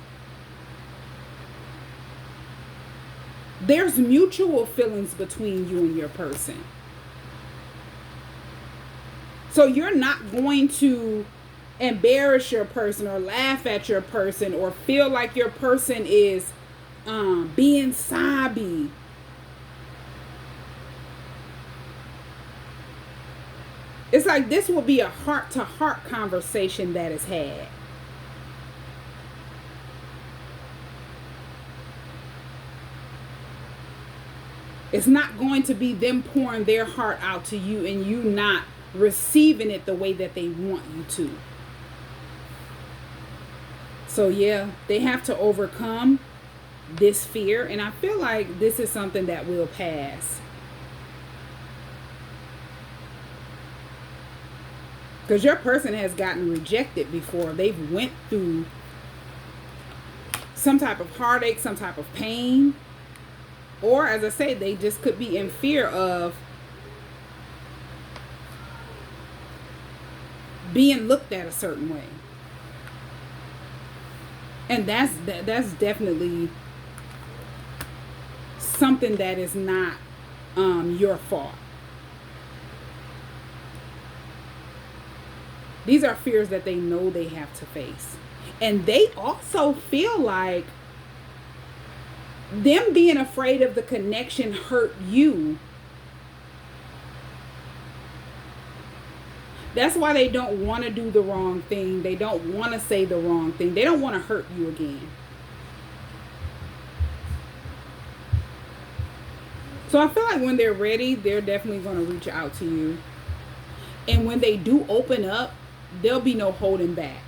There's mutual feelings between you and your person. So you're not going to embarrass your person or laugh at your person or feel like your person is being sobby. It's like this will be a heart-to-heart conversation that is had. It's not going to be them pouring their heart out to you and you not receiving it the way that they want you to. So yeah, they have to overcome this fear, and I feel like this is something that will pass. Because your person has gotten rejected before. They've went through some type of heartache, some type of pain. Or, as I say, they just could be in fear of being looked at a certain way. And that's definitely something that is not your fault. These are fears that they know they have to face. And they also feel like them being afraid of the connection hurt you. That's why they don't want to do the wrong thing. They don't want to say the wrong thing. They don't want to hurt you again. So I feel like when they're ready, they're definitely going to reach out to you. And when they do open up, there'll be no holding back.